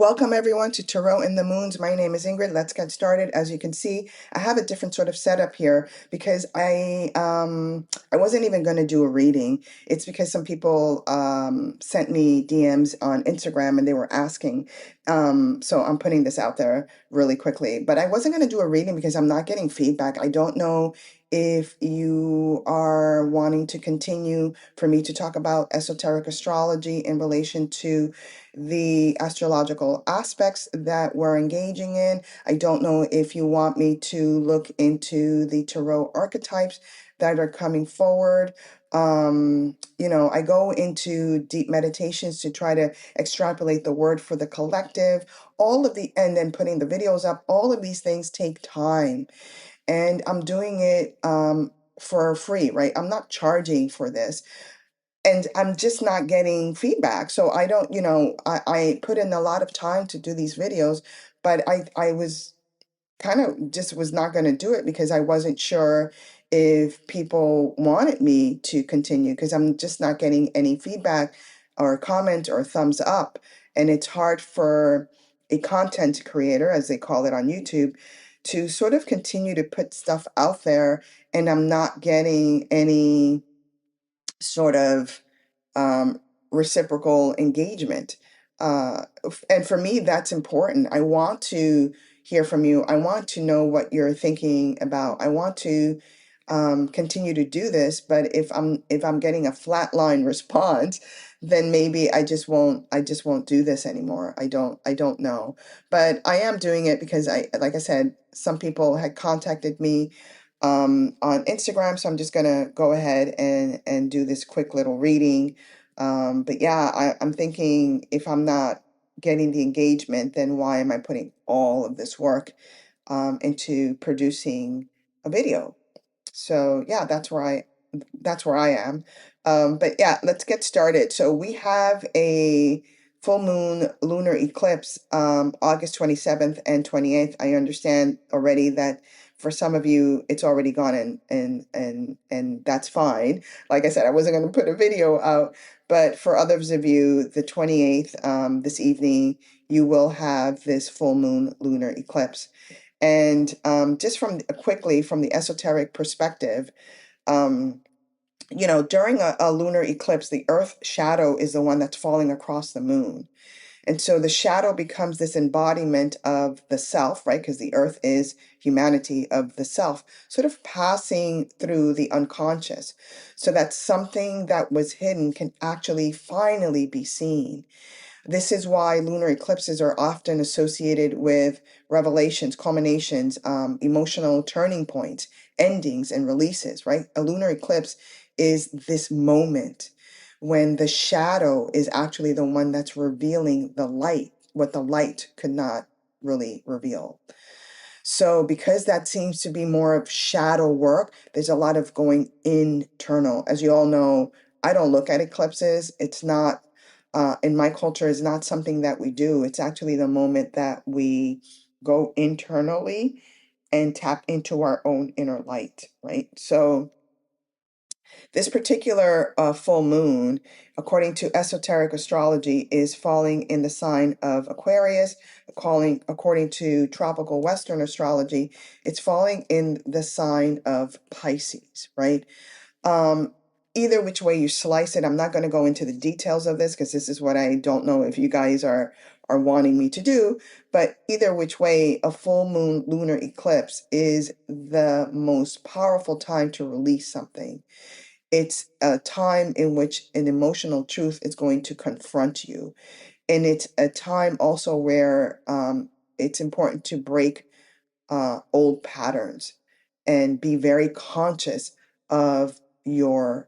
Welcome everyone to Tarot in the Moons. My name is Ingrid. Let's get started. As you can see, I have a different sort of setup here because I wasn't even going to do a reading. It's because some people sent me DMs on Instagram and they were asking. So I'm putting this out there really quickly. But I wasn't going to do a reading because I'm not getting feedback. I don't know if you are wanting to continue for me to talk about esoteric astrology in relation to the astrological aspects that we're engaging in. I don't know if you want me to look into the tarot archetypes that are coming forward. I go into deep meditations to try to extrapolate the word for the collective, and then putting the videos up. All of these things take time, and I'm doing it for free, right? I'm not charging for this, and I'm just not getting feedback. So I don't, I put in a lot of time to do these videos, but I was kind of just was not going to do it because I wasn't sure if people wanted me to continue, because I'm just not getting any feedback or comment or thumbs up. And it's hard for a content creator, as they call it on YouTube, to sort of continue to put stuff out there, and I'm not getting any sort of um, reciprocal engagement. And for me, that's important. I want to hear from you. I want to know what you're thinking about. I want to continue to do this. But if I'm getting a flatline response, then maybe I just won't do this anymore. I don't know. But I am doing it because like I said, some people had contacted me on Instagram. So I'm just gonna go ahead and do this quick little reading. But yeah, I'm thinking, if I'm not getting the engagement, then why am I putting all of this work into producing a video? So yeah, that's where I am. But yeah, let's get started. So we have a full moon lunar eclipse, August 27th and 28th. I understand already that for some of you it's already gone, and that's fine. Like I said, I wasn't going to put a video out, but for others of you, the 28th, this evening, you will have this full moon lunar eclipse. And just quickly from the esoteric perspective, um, during a lunar eclipse, the Earth shadow is the one that's falling across the moon. And so the shadow becomes this embodiment of the self, right? Because the Earth is humanity of the self, sort of passing through the unconscious, so that something that was hidden can actually finally be seen. This is why lunar eclipses are often associated with revelations, culminations, emotional turning points, endings, and releases, right? A lunar eclipse is this moment when the shadow is actually the one that's revealing the light, what the light could not really reveal. So, because that seems to be more of shadow work, there's a lot of going internal. As you all know, I don't look at eclipses. It's not, in my culture, is not something that we do. It's actually the moment that we go internally and tap into our own inner light, right? So, this particular full moon, according to esoteric astrology, is falling in the sign of Aquarius. According to tropical Western astrology, it's falling in the sign of Pisces, right? Um, Either which way you slice it, I'm not going to go into the details of this because this is what I don't know if you guys are wanting me to do. But either which way, a full moon lunar eclipse is the most powerful time to release something. It's a time in which an emotional truth is going to confront you. And it's a time also where it's important to break old patterns and be very conscious of your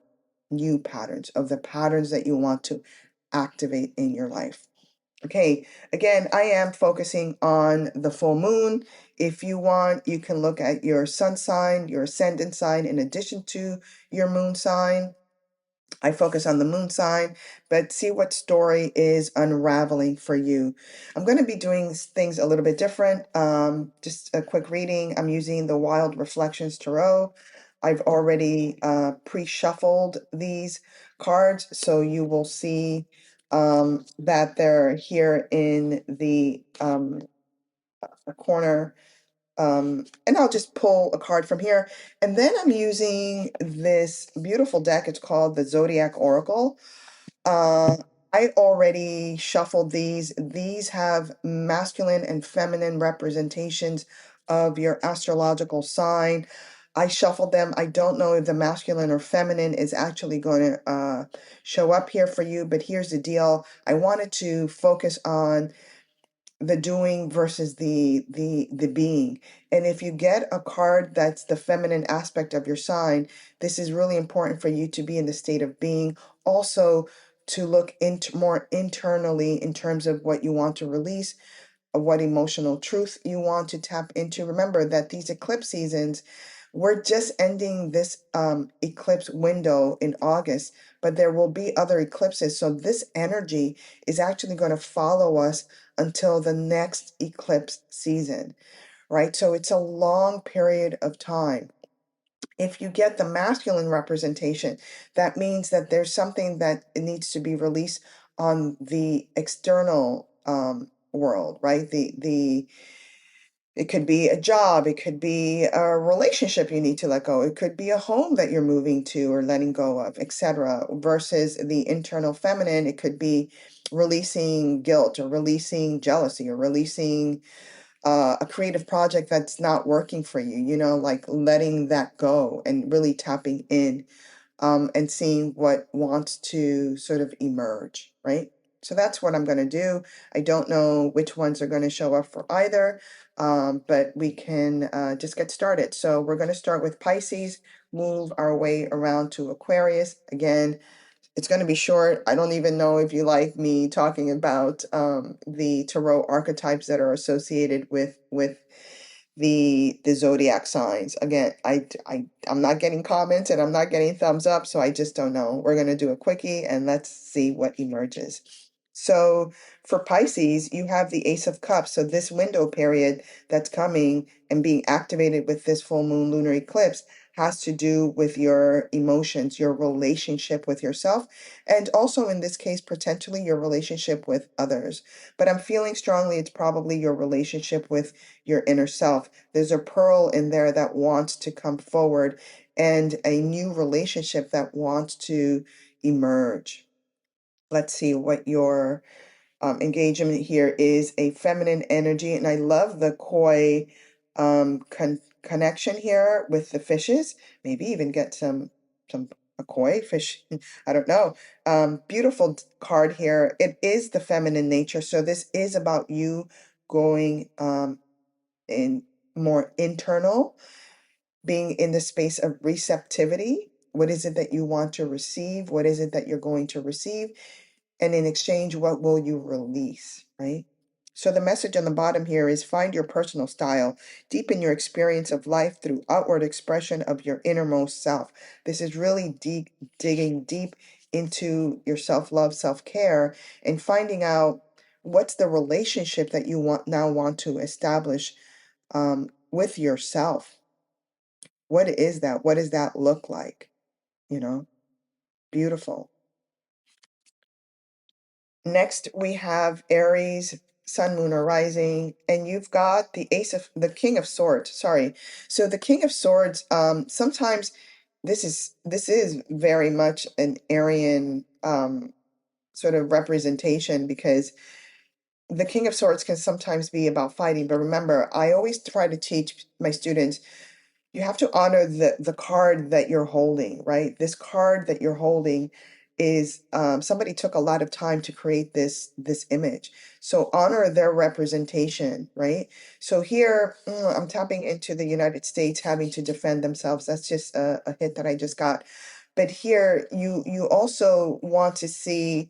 new patterns, of the patterns that you want to activate in your life. Okay, again, I am focusing on the full moon. If you want, you can look at your sun sign, your ascendant sign, in addition to your moon sign. I focus on the moon sign, but see what story is unraveling for you. I'm going to be doing things a little bit different. Just a quick reading. I'm using the Wild Reflections Tarot. I've already pre-shuffled these cards, so you will see that they're here in the corner. And I'll just pull a card from here. And then I'm using this beautiful deck. It's called the Zodiac Oracle. Uh, I already shuffled these. These have masculine and feminine representations of your astrological sign. I shuffled them. I don't know if the masculine or feminine is actually going to show up here for you, but here's the deal. I wanted to focus on the doing versus the being. And if you get a card that's the feminine aspect of your sign, this is really important for you to be in the state of being. Also, to look into more internally in terms of what you want to release, what emotional truth you want to tap into. Remember that these eclipse seasons, we're just ending this eclipse window in August, but there will be other eclipses. So this energy is actually going to follow us until the next eclipse season, right? So it's a long period of time. If you get the masculine representation, that means that there's something that needs to be released on the external world, right? The it could be a job, it could be a relationship you need to let go, it could be a home that you're moving to or letting go of, etc. Versus the internal feminine, it could be releasing guilt or releasing jealousy or releasing a creative project that's not working for you, like letting that go and really tapping in and seeing what wants to sort of emerge, right? So that's what I'm going to do. I don't know which ones are going to show up for either, but we can just get started. So we're going to start with Pisces, move our way around to Aquarius. Again, it's going to be short. I don't even know if you like me talking about the tarot archetypes that are associated with the zodiac signs. Again, I'm not getting comments and I'm not getting thumbs up, so I just don't know. We're going to do a quickie and let's see what emerges. So for Pisces, you have the Ace of Cups. So this window period that's coming and being activated with this full moon lunar eclipse has to do with your emotions, your relationship with yourself, and also in this case, potentially your relationship with others. But I'm feeling strongly it's probably your relationship with your inner self. There's a pearl in there that wants to come forward and a new relationship that wants to emerge. Let's see what your engagement here is. A feminine energy, and I love the koi connection here with the fishes. Maybe even get some a koi fish. I don't know. Beautiful card here. It is the feminine nature, so this is about you going in more internal, being in the space of receptivity. What is it that you want to receive? What is it that you're going to receive? And in exchange, what will you release, right? So the message on the bottom here is find your personal style, deepen your experience of life through outward expression of your innermost self. This is really deep, digging deep into your self-love, self-care, and finding out what's the relationship that you want to establish with yourself. What is that? What does that look like? You know, beautiful. Next, we have Aries, Sun, Moon, or Rising, and you've got the King of Swords. Sorry. So the King of Swords, sometimes this is very much an Aryan sort of representation because the King of Swords can sometimes be about fighting. But remember, I always try to teach my students you have to honor the card that you're holding, right? This card that you're holding is somebody took a lot of time to create this image. So honor their representation, right? So here I'm tapping into the United States having to defend themselves. That's just a hit that I just got. But here you also want to see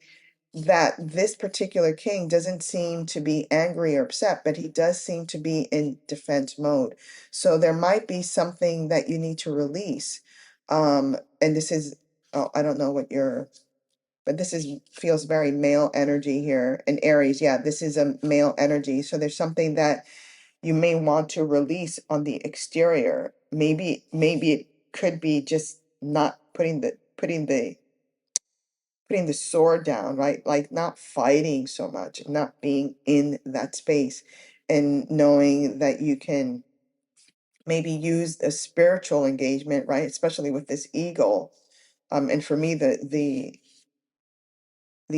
that this particular king doesn't seem to be angry or upset, but he does seem to be in defense mode. So there might be something that you need to release. And this is, oh, I don't know what your, but this is feels very male energy here. And Aries, yeah, this is a male energy. So there's something that you may want to release on the exterior. Maybe it could be just not putting the putting the sword down, right? Like not fighting so much, not being in that space, and knowing that you can maybe use a spiritual engagement, right? Especially with this eagle. And for me, the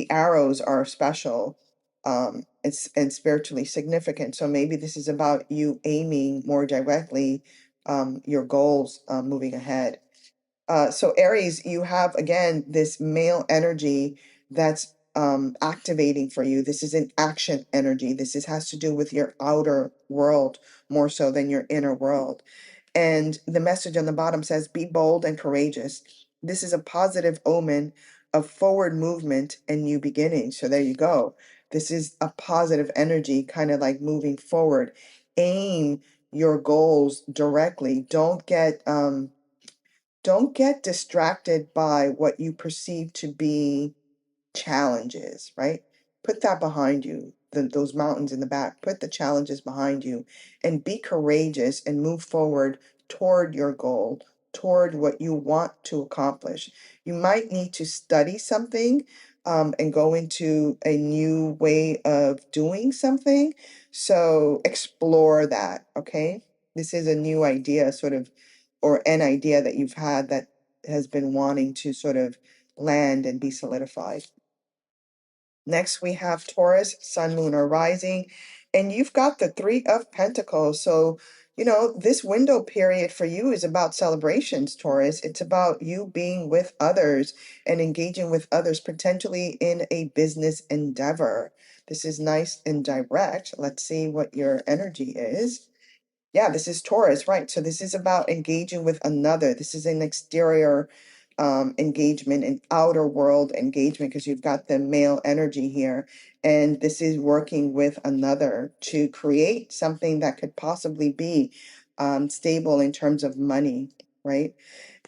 arrows are special, and spiritually significant. So maybe this is about you aiming more directly, your goals, moving ahead. So Aries, you have again this male energy that's activating for you. This is an action energy. This is has to do with your outer world more so than your inner world. And the message on the bottom says, "Be bold and courageous." This is a positive omen of forward movement and new beginnings. So there you go. This is a positive energy, kind of like moving forward. Aim your goals directly. Don't get distracted by what you perceive to be challenges, right? Put that behind you, those mountains in the back. Put the challenges behind you and be courageous and move forward toward your goal, toward what you want to accomplish. You might need to study something, and go into a new way of doing something. So explore that, okay? This is a new idea, sort of, or an idea that you've had that has been wanting to sort of land and be solidified. Next, we have Taurus, Sun, Moon, or Rising, and you've got the Three of Pentacles. So, this window period for you is about celebrations, Taurus. It's about you being with others and engaging with others, potentially in a business endeavor. This is nice and direct. Let's see what your energy is. Yeah, this is Taurus, right? So this is about engaging with another. This is an exterior engagement, an outer world engagement, because you've got the male energy here. And this is working with another to create something that could possibly be stable in terms of money, right?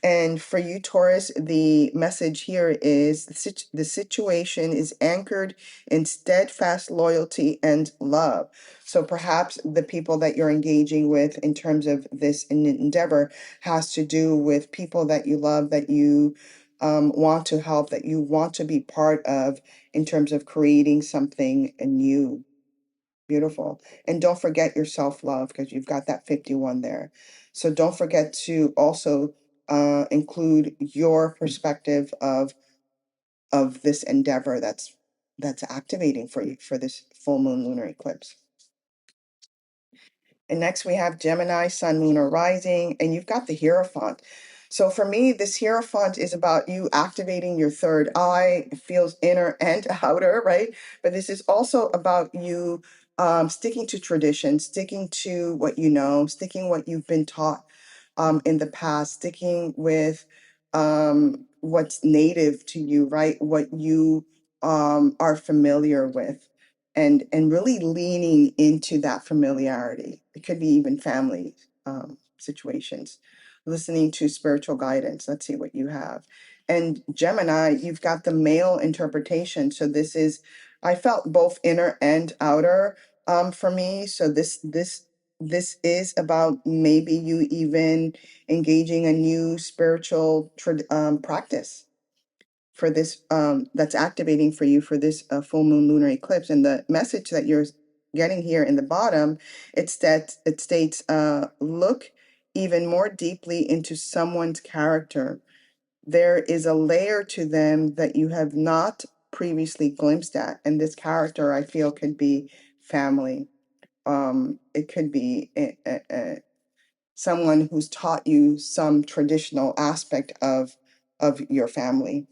And for you, Taurus, the message here is the situation is anchored in steadfast loyalty and love. So perhaps the people that you're engaging with in terms of this endeavor has to do with people that you love, that you want to help, that you want to be part of in terms of creating something new. Beautiful. And don't forget your self-love, because you've got that 51 there. So don't forget to also include your perspective of this endeavor that's activating for you for this full moon lunar eclipse. And next we have Gemini, Sun, Moon, or Rising, and you've got the Hierophant. So for me, this Hierophant is about you activating your third eye. It feels inner and outer, right? But this is also about you sticking to tradition, sticking to what you know, sticking what you've been taught in the past, sticking with what's native to you, right? What you are familiar with, and really leaning into that familiarity. It could be even family situations, listening to spiritual guidance. Let's see what you have. And Gemini, you've got the male interpretation. So this is, I felt both inner and outer for me. So this is about maybe you even engaging a new spiritual practice for this, that's activating for you for this full moon lunar eclipse. And the message that you're getting here in the bottom, it states, look even more deeply into someone's character. There is a layer to them that you have not previously glimpsed at, and this character, I feel, could be family. It could be someone who's taught you some traditional aspect of your family.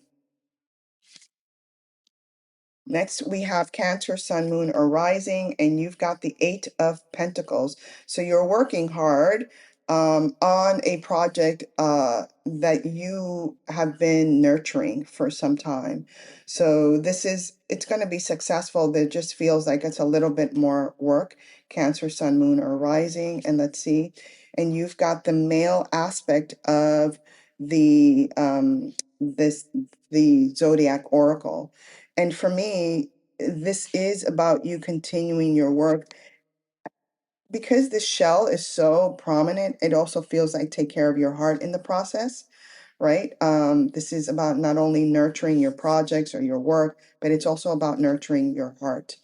Next, we have Cancer, Sun, Moon, or Rising, and you've got the Eight of Pentacles. So you're working hard on a project that you have been nurturing for some time. So it's going to be successful. It just feels like it's a little bit more work. Cancer, Sun, Moon, or Rising, and let's see. And you've got the male aspect of the the zodiac oracle. And for me, this is about you continuing your work. Because this shell is so prominent, it also feels like take care of your heart in the process, right? This is about not only nurturing your projects or your work, but it's also about nurturing your heart.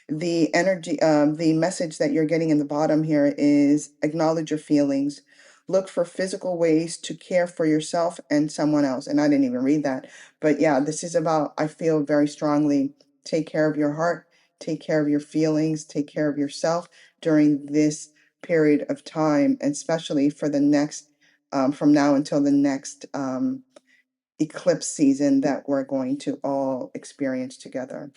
The energy, the message that you're getting in the bottom here is acknowledge your feelings. Look for physical ways to care for yourself and someone else. And I didn't even read that. But yeah, this is about, I feel very strongly, take care of your heart, take care of your feelings, take care of yourself during this period of time, and especially for the next, from now until the next eclipse season that we're going to all experience together.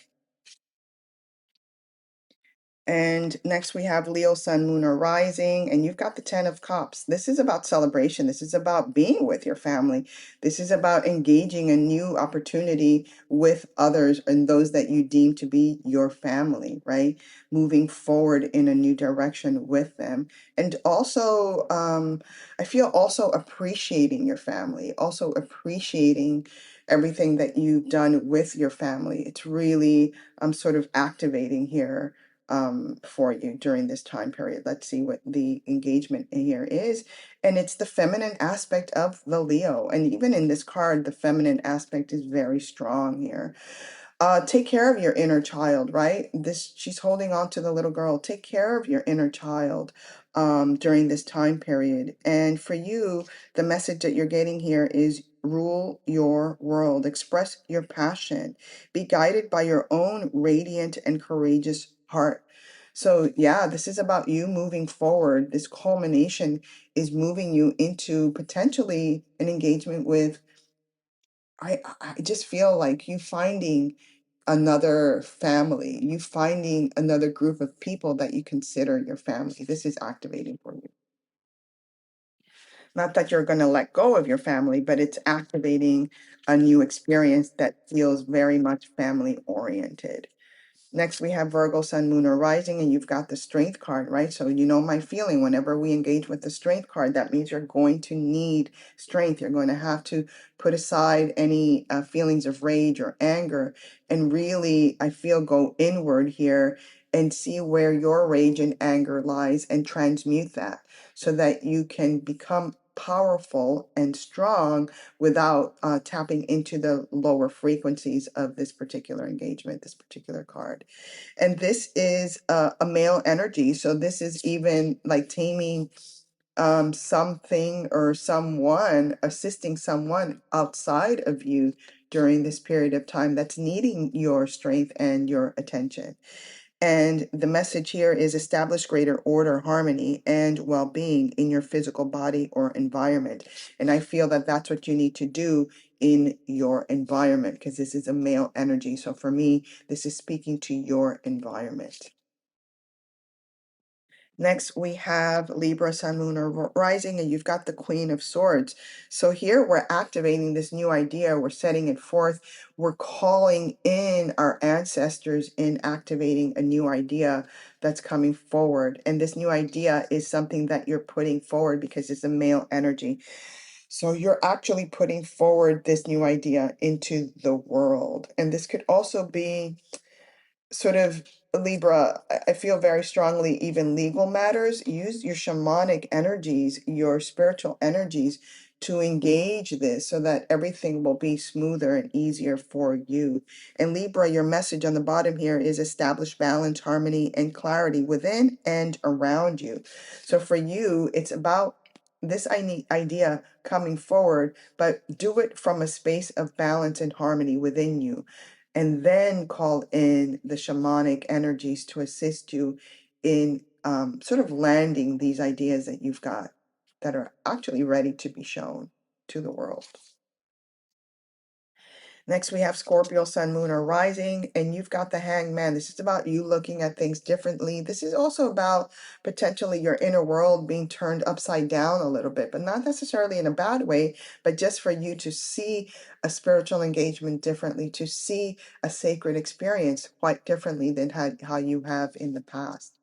And next we have Leo, Sun, Moon, or Rising, and you've got the Ten of Cups. This is about celebration. This is about being with your family. This is about engaging a new opportunity with others and those that you deem to be your family, right? Moving forward in a new direction with them. And also, I feel also appreciating your family, also appreciating everything that you've done with your family. It's really sort of activating here for you during this time period. Let's see what the engagement here is. And it's the feminine aspect of the Leo. And even in this card, the feminine aspect is very strong here. Take care of your inner child, right? This, she's holding on to the little girl. Take care of your inner child during this time period. And for you, the message that you're getting here is rule your world, express your passion, be guided by your own radiant and courageous heart. So, yeah, this is about you moving forward. This culmination is moving you into potentially an engagement with, I just feel like you finding another family, you finding another group of people that you consider your family. This is activating for you. Not that you're going to let go of your family, but it's activating a new experience that feels very much family oriented. Next, we have Virgo, Sun, Moon, or Rising, and you've got the Strength card, right? So you know my feeling whenever we engage with the Strength card, that means you're going to need strength. You're going to have to put aside any feelings of rage or anger and really, I feel, go inward here and see where your rage and anger lies and transmute that so that you can become powerful and strong without tapping into the lower frequencies of this particular engagement, this particular card. And this is a male energy. So this is even like taming something or someone, assisting someone outside of you during this period of time that's needing your strength and your attention. And the message here is establish greater order, harmony, and well being in your physical body or environment. And I feel that that's what you need to do in your environment because this is a male energy. So for me, this is speaking to your environment. Next, we have Libra, Sun, Moon, or Rising, and you've got the Queen of Swords. So here we're activating this new idea. We're setting it forth. We're calling in our ancestors in activating a new idea that's coming forward. And this new idea is something that you're putting forward because it's a male energy. So you're actually putting forward this new idea into the world. And this could also be sort of Libra, I feel very strongly, even legal matters, use your shamanic energies, your spiritual energies to engage this so that everything will be smoother and easier for you. And Libra, your message on the bottom here is establish balance, harmony, and clarity within and around you. So for you, it's about this idea coming forward, but do it from a space of balance and harmony within you, and then call in the shamanic energies to assist you in sort of landing these ideas that you've got that are actually ready to be shown to the world. Next, we have Scorpio, Sun, Moon, or Rising, and you've got the Hangman. This is about you looking at things differently. This is also about potentially your inner world being turned upside down a little bit, but not necessarily in a bad way, but just for you to see a spiritual engagement differently, to see a sacred experience quite differently than how you have in the past.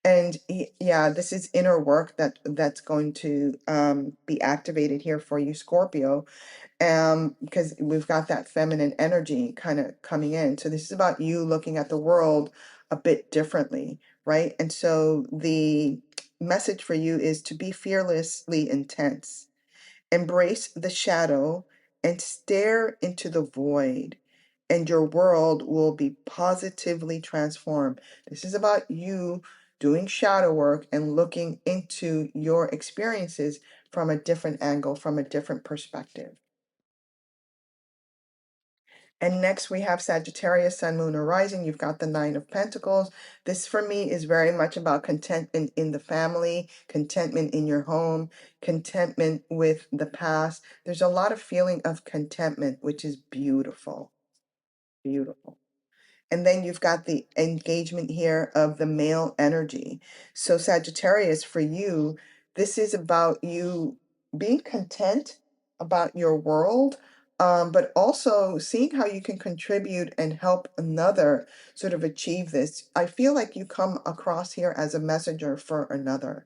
And yeah, this is inner work that's going to be activated here for you, Scorpio, because we've got that feminine energy kind of coming in. So this is about you looking at the world a bit differently, right? And so the message for you is to be fearlessly intense Embrace the shadow and stare into the void, and your world will be positively transformed. This is about you doing shadow work and looking into your experiences from a different angle, from a different perspective. And next we have Sagittarius, Sun, Moon, or Rising. You've got the Nine of Pentacles. This for me is very much about contentment in the family, contentment in your home, contentment with the past. There's a lot of feeling of contentment, which is beautiful, beautiful. And then you've got the engagement here of the male energy. So Sagittarius, for you, this is about you being content about your world, but also seeing how you can contribute and help another sort of achieve this. I feel like you come across here as a messenger for another.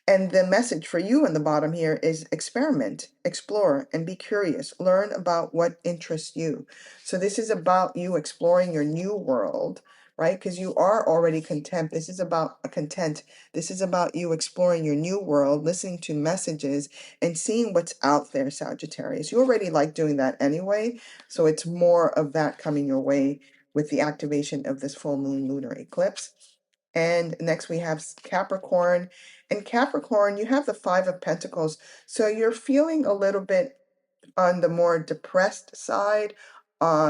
And the message for you in the bottom here is experiment, explore, and be curious. Learn about what interests you. So this is about you exploring your new world, right? Because you are already content. This is about a content. This is about you exploring your new world, listening to messages, and seeing what's out there, Sagittarius. You already like doing that anyway. So it's more of that coming your way with the activation of this full moon lunar eclipse. And next we have Capricorn. And Capricorn, you have the Five of Pentacles. So you're feeling a little bit on the more depressed side,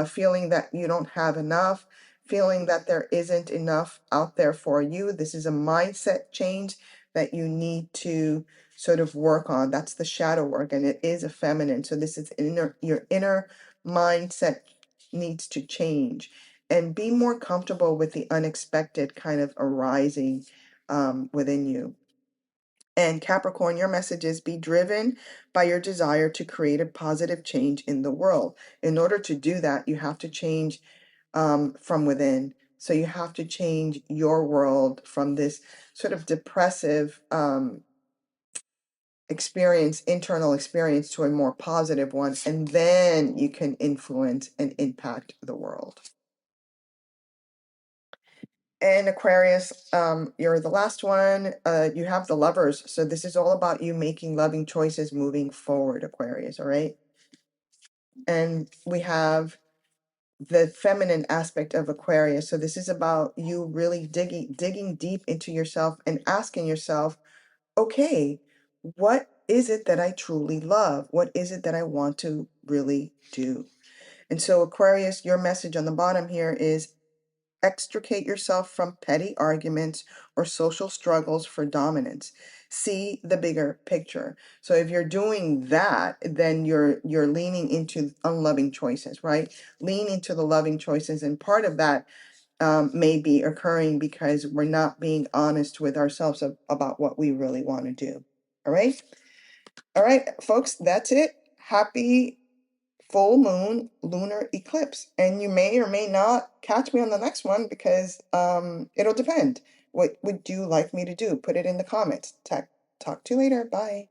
feeling that you don't have enough, feeling that there isn't enough out there for you. This is a mindset change that you need to sort of work on. That's the shadow work, and it is a feminine. So this is your inner mindset needs to change and be more comfortable with the unexpected kind of arising within you. And Capricorn, your message is be driven by your desire to create a positive change in the world. In order to do that, you have to change from within. So you have to change your world from this sort of depressive experience, internal experience, to a more positive one. And then you can influence and impact the world. And Aquarius, you're the last one. You have the Lovers. So this is all about you making loving choices moving forward, Aquarius, all right? And we have the feminine aspect of Aquarius. So this is about you really digging deep into yourself and asking yourself, okay, what is it that I truly love? What is it that I want to really do? And so Aquarius, your message on the bottom here is extricate yourself from petty arguments or social struggles for dominance. See the bigger picture. So if you're doing that, then you're leaning into unloving choices, right? Lean into the loving choices, and part of that may be occurring because we're not being honest with ourselves about what we really want to do. All right, all right, folks. That's it. Happy full moon lunar eclipse, and you may or may not catch me on the next one because it'll depend. What would you like me to do? Put it in the comments. Talk to you later. Bye.